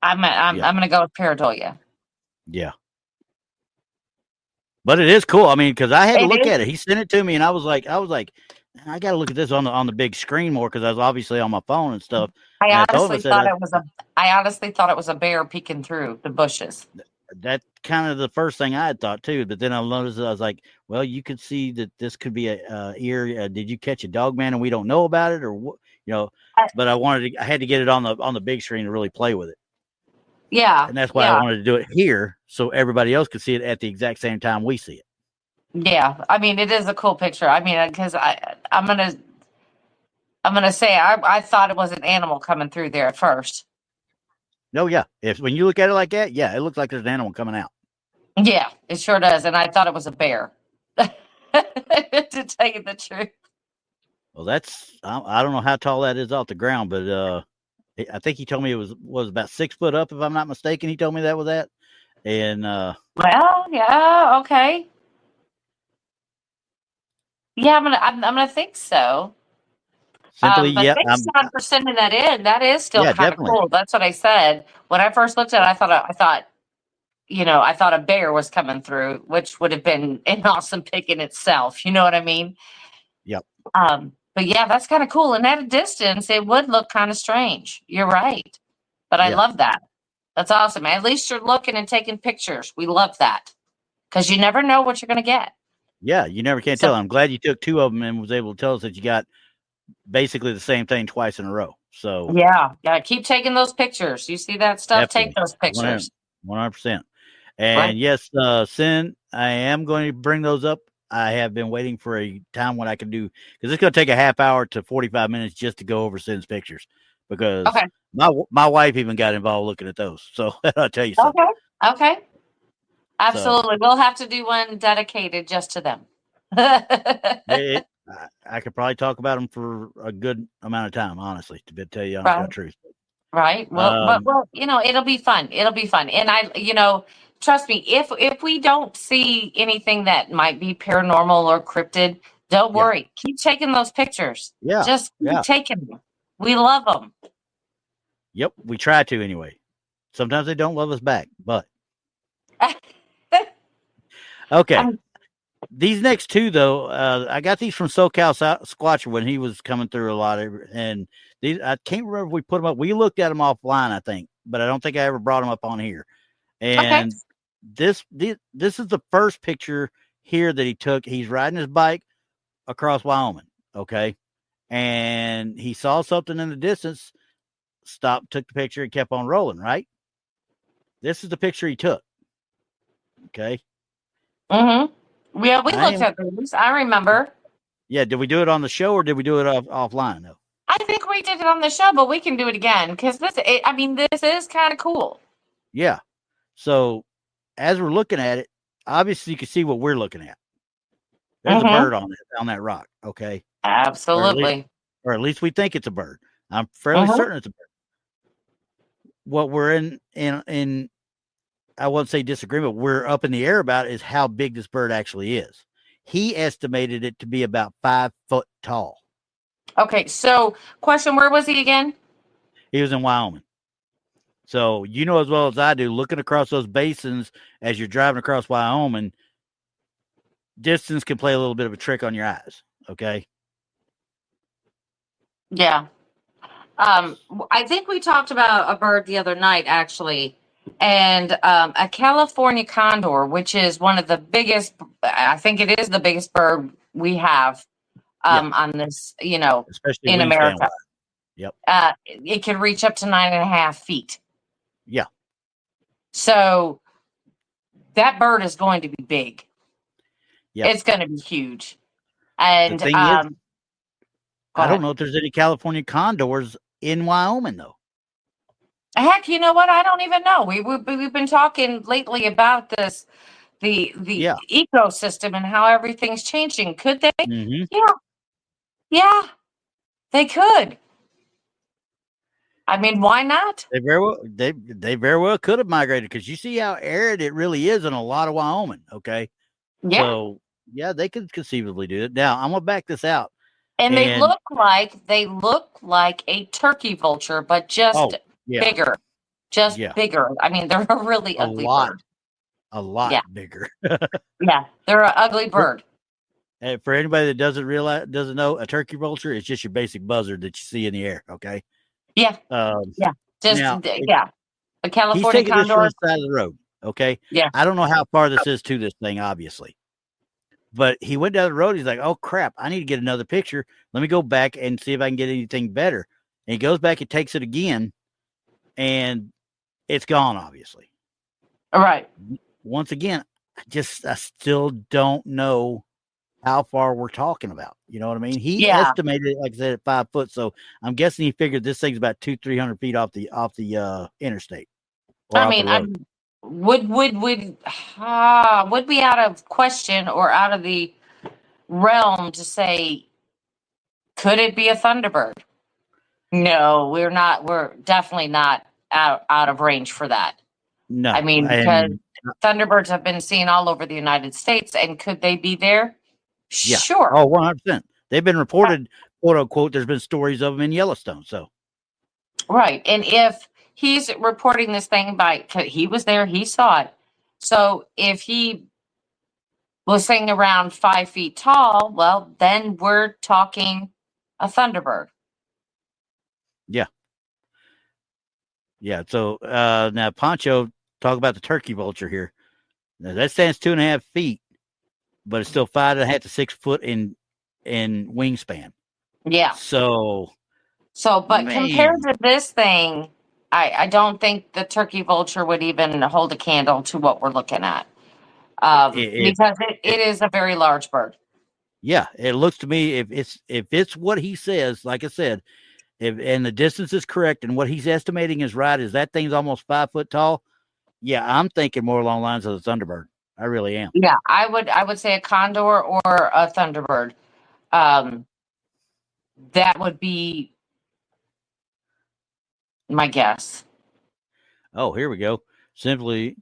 I'm going to go with pareidolia. Yeah. But it is cool. I mean, because I had to look at it. He sent it to me, and I was like, I got to look at this on the big screen more because I was obviously on my phone and stuff. I And I told him, I honestly said, thought it was I honestly thought it was a bear peeking through the bushes. that's kind of the first thing I had thought too. But then I noticed I was like, well, you could see that this could be a ear. Did you catch a dog man and we don't know about it, or what? But I had to get it on the big screen to really play with it. Yeah, And that's why I wanted to do it here so everybody else could see it at the exact same time we see it. Yeah, I mean, it is a cool picture. I mean, because I'm gonna say I thought it was an animal coming through there at first. No, yeah. When you look at it like that, yeah, it looks like there's an animal coming out. Yeah, it sure does, and I thought it was a bear. To tell you the truth. Well, I don't know how tall that is off the ground, but I think he told me it was about 6 foot up, if I'm not mistaken. He told me that was that, and well, yeah, okay, yeah, I'm gonna think so. simply, But yeah, thanks, John, for sending that in. That is still kind of definitely. cool. That's what I said when I first looked at it. I thought, I thought a bear was coming through, which would have been an awesome pic in itself. You know what I mean? Yep. But yeah, that's kind of cool. And at a distance, it would look kind of strange. You're right. But I love that. That's awesome. At least you're looking and taking pictures. We love that because you never know what you're going to get. Yeah, you never can tell. I'm glad you took 2 of them and was able to tell us that you got basically the same thing twice in a row. So yeah, keep taking those pictures. You see that stuff? Definitely. Take those pictures. 100%. And right. Yes, Sin, I am going to bring those up. I have been waiting for a time when I can do, because it's going to take a half hour to 45 minutes just to go over Sin's pictures, because my wife even got involved looking at those. So I'll tell you something. Okay. Absolutely. We'll have to do one dedicated just to them. I could probably talk about them for a good amount of time, honestly, to tell you the truth. Right. Well, it'll be fun. It'll be fun. And trust me, if we don't see anything that might be paranormal or cryptid, don't worry. Keep taking those pictures. Yeah. Just keep taking them. We love them. Yep. We try to anyway. Sometimes they don't love us back, but okay. These next 2, though, I got these from SoCal Squatcher when he was coming through a lot. And these, I can't remember if we put them up. We looked at them offline, I think, but I don't think I ever brought them up on here. And this is the first picture here that he took. He's riding his bike across Wyoming, okay? And he saw something in the distance, stopped, took the picture, and kept on rolling, right? This is the picture he took, okay? Mm-hmm. Yeah, we looked at these. I remember. Yeah, did we do it on the show or did we do it offline though? I think we did it on the show, but we can do it again because this is kind of cool. Yeah. So as we're looking at it, obviously you can see what we're looking at. There's a bird on that rock. Okay. Absolutely. Or at least we think it's a bird. I'm fairly certain it's a bird. What we're in I won't say disagreement, we're up in the air about is how big this bird actually is. He estimated it to be about 5 foot tall. Okay, so question, where was he again? He was in Wyoming. So you know as well as I do, looking across those basins as you're driving across Wyoming, distance can play a little bit of a trick on your eyes. Okay. Yeah. I think we talked about a bird the other night, actually. And a California condor, which is one of the biggest, I think it is the biggest bird we have on this, especially in America. Yep. It can reach up to 9.5 feet. Yeah. So that bird is going to be big. Yep. It's going to be huge. And the thing is, I don't know if there's any California condors in Wyoming, though. Heck, you know what? I don't even know. We've been talking lately about this, the ecosystem and how everything's changing. Could they? Mm-hmm. Yeah, they could. I mean, why not? They very well could have migrated, because you see how arid it really is in a lot of Wyoming. Okay. Yeah. So yeah, they could conceivably do it. Now I'm gonna back this out. And they look like a turkey vulture, but just bigger, bigger. I mean, they're a really ugly bird. A lot bigger. Yeah, they're an ugly bird. For anybody that doesn't know, a turkey vulture is just your basic buzzard that you see in the air. Okay. Yeah. Yeah. Just now, yeah. A he's California taking this from condor. the side of the road. Okay. Yeah. I don't know how far this is to this thing, obviously. But he went down the road. He's like, oh, crap. I need to get another picture. Let me go back and see if I can get anything better. And he goes back and takes it again. And it's gone, obviously. All right. Once again, I still don't know how far we're talking about. You know what I mean? He estimated it, like I said, at 5 foot. So I'm guessing he figured this thing's about 200-300 feet off the interstate. I mean, would be out of question or out of the realm to say, could it be a Thunderbird? No, we're not. We're definitely not out of range for that. No, I mean, because Thunderbirds have been seen all over the United States, and could they be there? Yeah. Sure. Oh, 100%. They've been reported, quote unquote. There's been stories of them in Yellowstone. So, right. And if he's reporting this thing he was there, he saw it. So if he was saying around 5 feet tall, well, then we're talking a Thunderbird. Yeah. Yeah. So now Pancho, talk about the turkey vulture here. Now, that stands 2.5 feet, but it's still 5.5 to 6 foot in wingspan. Yeah. So, but compared to this thing, I don't think the turkey vulture would even hold a candle to what we're looking at. Because it is a very large bird. Yeah, it looks to me, if it's what he says, like I said, and the distance is correct and what he's estimating is right, is that thing's almost 5 foot tall. Yeah, I'm thinking more along the lines of the Thunderbird. I really am. Yeah, I would say a condor or a Thunderbird. That would be my guess. Oh, here we go. Simply,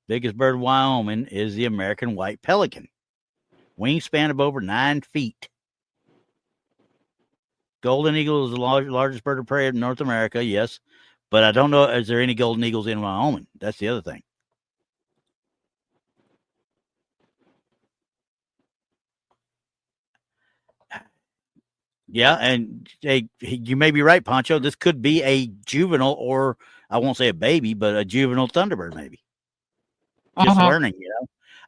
biggest bird in Wyoming is the American white pelican. Wingspan of over 9 feet. Golden eagle is the largest bird of prey in North America, yes. But I don't know, is there any golden eagles in Wyoming? That's the other thing. Yeah, and you may be right, Pancho. This could be a juvenile, or I won't say a baby, but a juvenile Thunderbird, maybe. Just learning,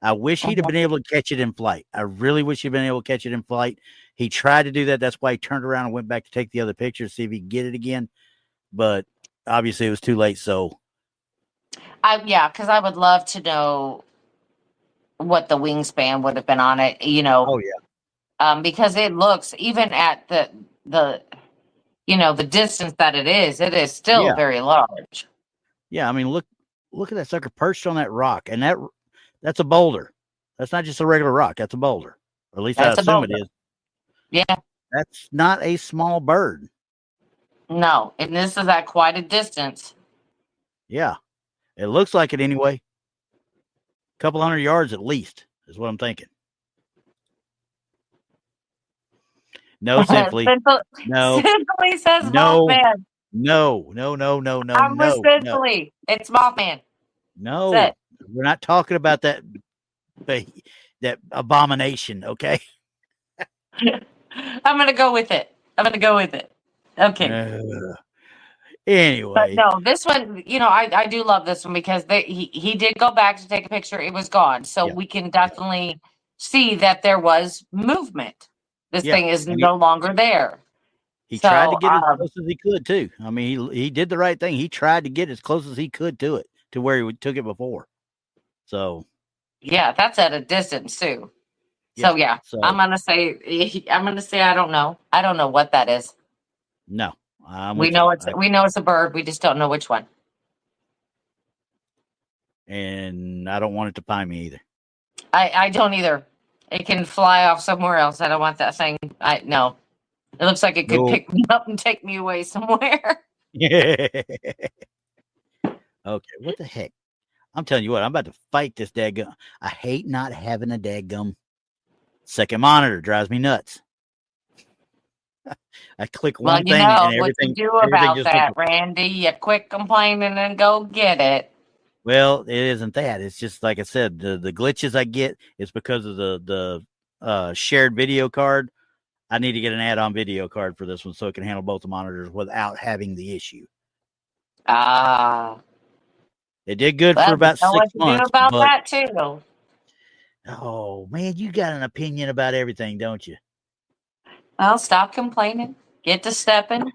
I wish he'd have been able to catch it in flight. I really wish he'd been able to catch it in flight. He tried to do that. That's why he turned around and went back to take the other picture to see if he could get it again. But obviously it was too late. So, because I would love to know what the wingspan would have been on it. Oh yeah. Because it looks, even at the the distance that it is still very large. Yeah, I mean, look at that sucker perched on that rock, and that's a boulder. That's not just a regular rock. That's a boulder. Or at least I assume it is. Yeah. That's not a small bird. No, and this is at quite a distance. Yeah. It looks like it anyway. A couple 100 yards at least is what I'm thinking. No, simply. No. Simply says no. Mothman. No. I'm with Simply. It's Mothman. No. We're not talking about that abomination, okay? I'm going to go with it. Okay. Anyway. But no, this one, I do love this one because he did go back to take a picture. It was gone. So we can definitely see that there was movement. This thing is no longer there. He tried to get as close as he could, too. I mean, he did the right thing. He tried to get as close as he could to it, to where he took it before. So. Yeah, that's at a distance, too. So, I'm going to say I don't know. I don't know what that is. No. We know it's a bird. We just don't know which one. And I don't want it to find me either. I don't either. It can fly off somewhere else. I don't want that thing. No. It looks like it could pick me up and take me away somewhere. Yeah. Okay, what the heck? I'm telling you what, I'm about to fight this dadgum. I hate not having a dadgum second monitor. Drives me nuts. I click one thing and everything. What you do about that, Randy? You quit complaining and go get it. Well, it isn't that. It's just like I said, the glitches I get is because of the shared video card. I need to get an add-on video card for this one so it can handle both the monitors without having the issue. It did good for about 6 what to do months, about but that too. oh man, you got an opinion about everything, don't you? Well, stop complaining. Get to stepping.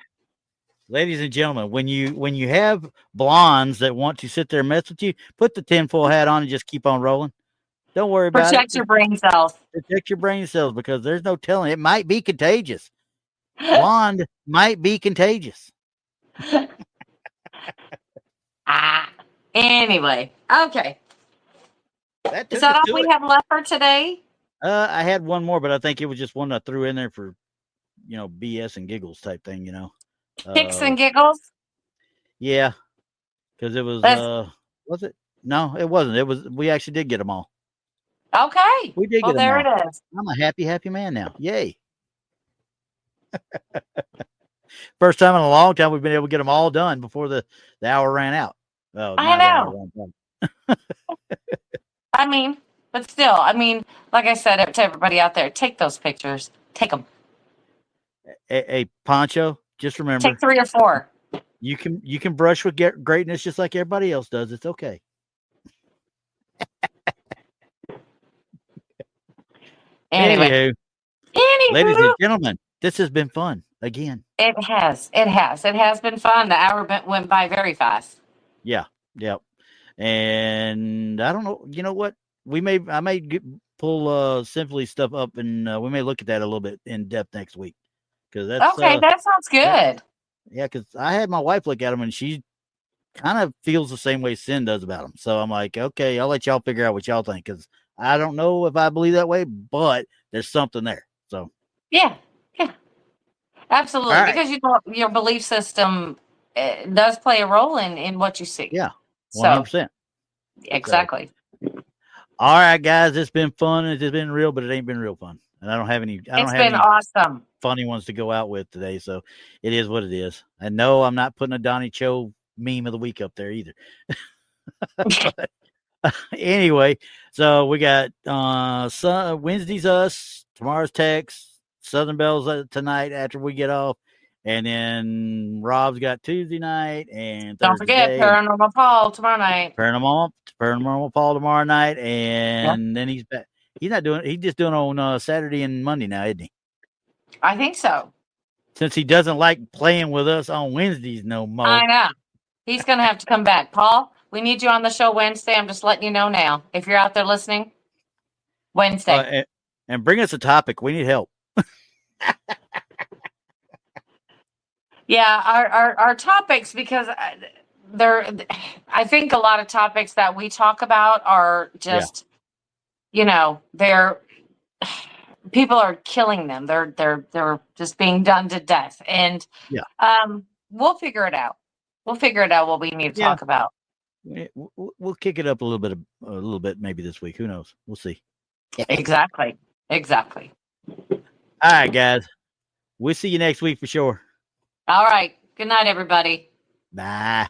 Ladies and gentlemen, when you have blondes that want to sit there and mess with you, put the tinfoil hat on and just keep on rolling. Don't worry about it. Protect your brain cells. Protect your brain cells because there's no telling. It might be contagious. Blonde might be contagious. Anyway, okay. Is That that all we have left for today? I had one more, but I think it was just one I threw in there for, BS and giggles type thing, Pics and giggles? Yeah. Because it was, was it? No, it wasn't. We actually did get them all. Okay. We did well, get them there all. it is. I'm a happy man now. Yay. First time in a long time we've been able to get them all done before the hour ran out. Oh, I know. I mean, but still, like I said to everybody out there, take those pictures. Take them. Hey, Poncho, just remember. Take 3 or 4. You can brush with greatness just like everybody else does. It's okay. Anyway. Ladies and gentlemen, this has been fun again. It has been fun. The hour went by very fast. Yeah. And I don't know. You know what? I may pull Simply stuff up, and we may look at that a little bit in depth next week. Because that's okay. That sounds good. Yeah, because I had my wife look at them, and she kind of feels the same way Sin does about them. So I'm like, okay, I'll let y'all figure out what y'all think, because I don't know if I believe that way, but there's something there. So yeah, absolutely. Right. Because your belief system does play a role in what you see. Yeah, 100%. So, exactly. So, all right, guys, it's been fun. It's been real, but it ain't been real fun. And I don't have any. It's been awesome. Funny ones to go out with today, so it is what it is. And no, I'm not putting a Donnie Cho meme of the week up there either. But, anyway, so we got Wednesday's us, tomorrow's Tex, Southern Bells tonight after we get off, and then Rob's got Tuesday night and don't forget Paranormal Paul tomorrow night. Paranormal Paul tomorrow night, and then he's back. He's just doing on Saturday and Monday now, isn't he? I think so. Since he doesn't like playing with us on Wednesdays no more. I know. He's going to have to come back. Paul, we need you on the show Wednesday. I'm just letting you know now. If you're out there listening, Wednesday. And bring us a topic. We need help. Yeah, our topics, because I think a lot of topics that we talk about are just, they're people are killing them. They're just being done to death. And we'll figure it out. We'll figure it out what we need to talk about. We'll kick it up a little bit maybe this week. Who knows? We'll see. Exactly. All right, guys. We'll see you next week for sure. All right. Good night, everybody. Bye.